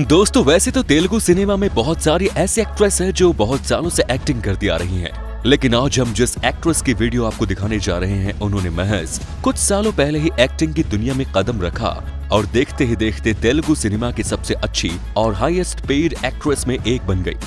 दोस्तों वैसे तो तेलुगु सिनेमा में बहुत सारी ऐसी एक्ट्रेस हैं जो बहुत सालों से एक्टिंग करती आ रही हैं, लेकिन आज हम जिस एक्ट्रेस की वीडियो आपको दिखाने जा रहे हैं उन्होंने महज कुछ सालों पहले ही एक्टिंग की दुनिया में कदम रखा और देखते ही देखते तेलुगु सिनेमा की सबसे अच्छी और हाईएस्ट पेड एक्ट्रेस में एक बन गई।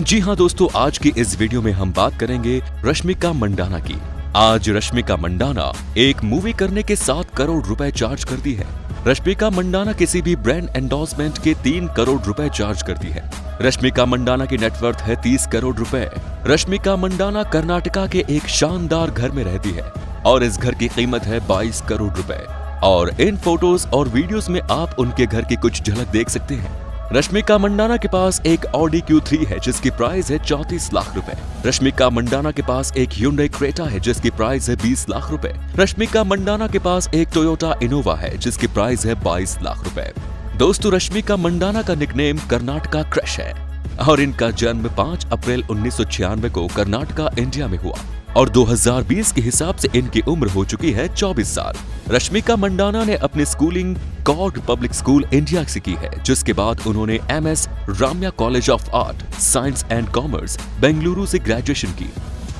जी हाँ दोस्तों, आज की इस वीडियो में हम बात करेंगे रश्मिका मंडाना की। आज रश्मिका मंडाना एक मूवी करने के 7 करोड़ रुपए चार्ज करती है। रश्मिका मंडाना किसी भी ब्रांड एंडोर्समेंट के 3 करोड़ रुपए चार्ज करती है। रश्मिका मंडाना की नेटवर्थ है 30 करोड़ रुपए। रश्मिका मंडाना कर्नाटका के एक शानदार घर में रहती है और इस घर की कीमत है 22 करोड़ रुपए। और इन फोटोज और वीडियोस में आप उनके घर की कुछ झलक देख सकते हैं। रश्मिका मंडाना के पास एक ऑडी Q3 है जिसकी प्राइस है 34 लाख रुपए। रश्मिका मंडाना के पास एक Hyundai क्रेटा है जिसकी प्राइस है 20 लाख रुपए। रश्मिका मंडाना के पास एक टोयोटा इनोवा है जिसकी प्राइस है 22 लाख रुपए। दोस्तों रश्मिका मंडाना का निकनेम कर्नाटका क्रश है और इनका जन्म 5 अप्रैल 1996 को कर्नाटका इंडिया में हुआ और 2020 के हिसाब से इनकी उम्र हो चुकी है 24 साल। रश्मिका मंडाना ने अपनी schooling Korg public school India से की है, जिसके बाद उन्होंने MS Ramya college of art science and commerce Bengaluru से ग्रेजुएशन की,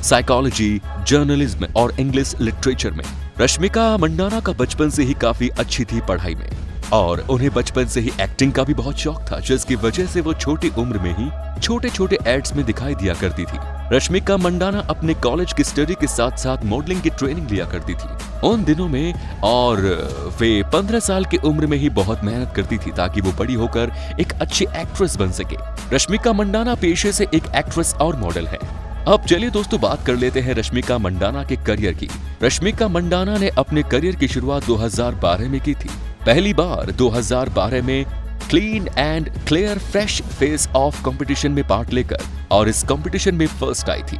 साइकोलॉजी, जर्नलिज्म और इंग्लिश लिटरेचर में। रश्मिका मंडाना का बचपन से ही काफी अच्छी थी पढ़ाई में और उन्हें बचपन से ही एक्टिंग का भी बहुत शौक था, जिसकी वजह से वो छोटी उम्र में ही छोटे छोटे एड्स में दिखाई दिया करती थी। रश्मिका मंडाना अपने कॉलेज की स्टडी के साथ साथ मॉडलिंग की ट्रेनिंग लिया करती थी उन दिनों में और वे 15 साल की उम्र में ही बहुत मेहनत करती थी ताकि वो बड़ी होकर एक अच्छी एक्ट्रेस बन सके। रश्मिका मंडाना पेशे से एक एक्ट्रेस और मॉडल है। अब चलिए दोस्तों बात कर लेते हैं रश्मिका मंडाना के करियर की। रश्मिका मंडाना ने अपने करियर की शुरुआत 2012 में की थी। पहली बार 2012 में clean and clear fresh face of competition में पार्ट लेकर और इस कंपटीशन में फर्स्ट आई थी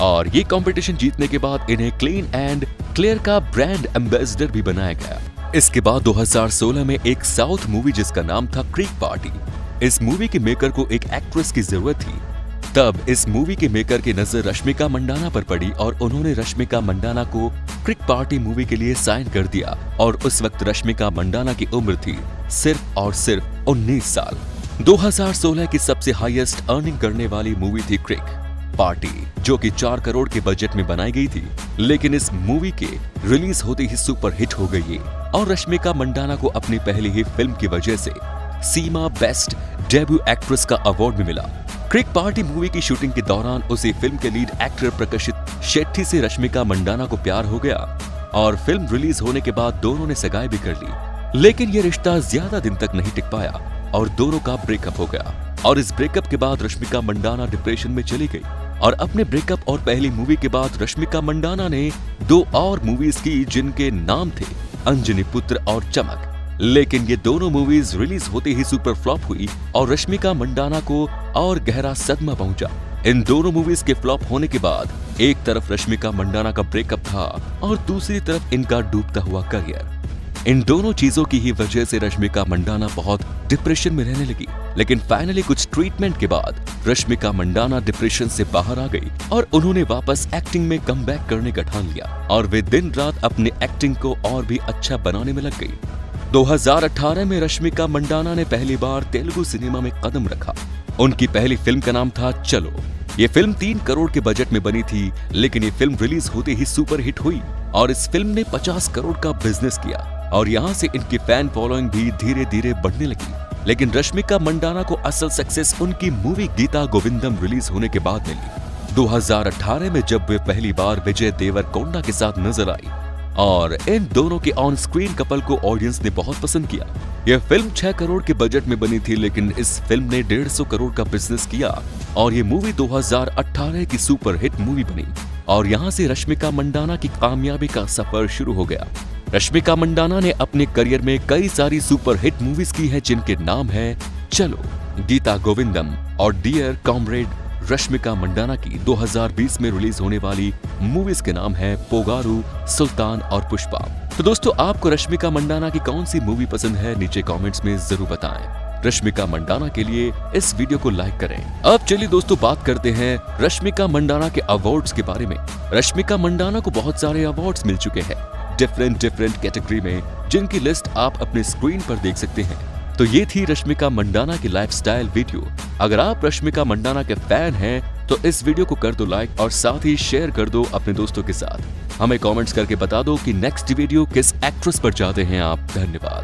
और ये कंपटीशन जीतने के बाद इन्हें क्लीन एंड क्लियर का ब्रांड एम्बेसडर भी बनाया गया। इसके बाद 2016 में एक साउथ मूवी जिसका नाम था क्रिक पार्टी। इस मूवी के मेकर को एक एक्ट्रेस की जरूरत थी, तब इस मूवी के मेकर की नजर रश्मिका मंडाना पर पड़ी और उन्होंने रश्मिका मंडाना को क्रिक पार्टी मूवी के लिए साइन कर दिया और उस वक्त रश्मिका मंडाना की उम्र थी सिर्फ और सिर्फ 19 साल। 2016 की सबसे हाईएस्ट अर्निंग करने वाली मूवी थी क्रिक पार्टी, जो कि 4 करोड़ के बजट में बनाई गई थी, लेकिन इस मूवी के रिलीज होते ही सुपर हिट हो गई है और रश्मिका मंडाना को अपनी पहली ही फिल्म की वजह से सीमा बेस्ट डेब्यू एक्ट्रेस का अवार्ड भी मिला। क्रिक पार्टी मूवी की शूटिंग के दौरान उसी फिल्म के लीड एक्टर प्रकाशित शेट्टी से रश्मिका मंडाना को प्यार हो गया और फिल्म रिलीज होने के बाद दोनों ने सगाई भी कर ली, लेकिन ये रिश्ता ज्यादा दिन तक नहीं टिक पाया और दोनों का ब्रेकअप हो गया। और इस ब्रेकअप के बाद रश्मिका मंडाना डिप्रेशन में चली गई और अपने ब्रेकअप और पहली मूवी के बाद रश्मिका मंडाना ने 2 और मूवीज की जिनके नाम थे अंजनी पुत्र और चमक, लेकिन ये दोनों मूवीज रिलीज होते ही सुपर फ्लॉप हुई और रश्मिका मंडाना को और गहरा सदमा पहुंचा। इन दोनों मूवीज के फ्लॉप होने के बाद एक तरफ रश्मिका मंडाना का ब्रेकअप था और दूसरी तरफ इनका डूबता हुआ करियर। इन दोनों चीजों की ही वजह से रश्मिका मंडाना बहुत डिप्रेशन में रहने लगी, लेकिन फाइनली कुछ ट्रीटमेंट के बाद रश्मिका मंडाना डिप्रेशन से बाहर आ गई और उन्होंने वापस एक्टिंग में कमबैक करने का ठान लिया और वे दिन रात अपने एक्टिंग को और भी अच्छा बनाने में लग गई। 2018 में रश्मिका मंडाना ने पहली बार तेलुगु सिनेमा में कदम रखा। उनकी पहली फिल्म का नाम था चलो। ये फिल्म 3 करोड़ के बजट में बनी थी, लेकिन ये फिल्म रिलीज होते ही सुपर हिट हुई और इस फिल्म ने 50 करोड़ का बिजनेस किया और यहाँ से इनकी फैन फॉलोइंग भी धीरे धीरे बढ़ने लगी। लेकिन रश्मिका मंडाना को असल सक्सेस उनकी मूवी गीता गोविंदम रिलीज होने के बाद मिली। 2018 में जब वे पहली बार विजय देवरकोंडा के साथ नजर आई और इन दोनों के ऑन स्क्रीन कपल को ऑडियंस ने बहुत पसंद किया। यह फिल्म 6 करोड़ के बजट में बनी थी, लेकिन इस फिल्म ने 150 करोड़ का बिजनेस किया और ये मूवी 2018 की सुपर हिट मूवी बनी और यहाँ से रश्मिका मंडाना की कामयाबी का सफर शुरू हो गया। रश्मिका मंडाना ने अपने करियर में कई सारी सुपर हिट मूवीज की है जिनके नाम है चलो, गीता गोविंदम और डियर कॉमरेड। रश्मिका मंडाना की 2020 में रिलीज होने वाली मूवीज के नाम है पोगारू, सुल्तान और पुष्पा। तो दोस्तों आपको रश्मिका मंडाना की कौन सी मूवी पसंद है नीचे कमेंट्स में जरूर बताएं। रश्मिका मंडाना के लिए इस वीडियो को लाइक करें। अब चलिए दोस्तों बात करते हैं रश्मिका मंडाना के अवार्ड्स के बारे में। रश्मिका मंडाना को बहुत सारे अवार्ड्स मिल चुके हैं डिफरेंट कैटेगरी में, जिनकी लिस्ट आप अपने स्क्रीन पर देख सकते हैं। तो ये थी रश्मिका मंडाना की लाइफस्टाइल वीडियो। अगर आप रश्मिका मंडाना के फैन हैं तो इस वीडियो को कर दो लाइक और साथ ही शेयर कर दो अपने दोस्तों के साथ। हमें कमेंट्स करके बता दो कि नेक्स्ट वीडियो किस एक्ट्रेस पर चाहते हैं आप। धन्यवाद।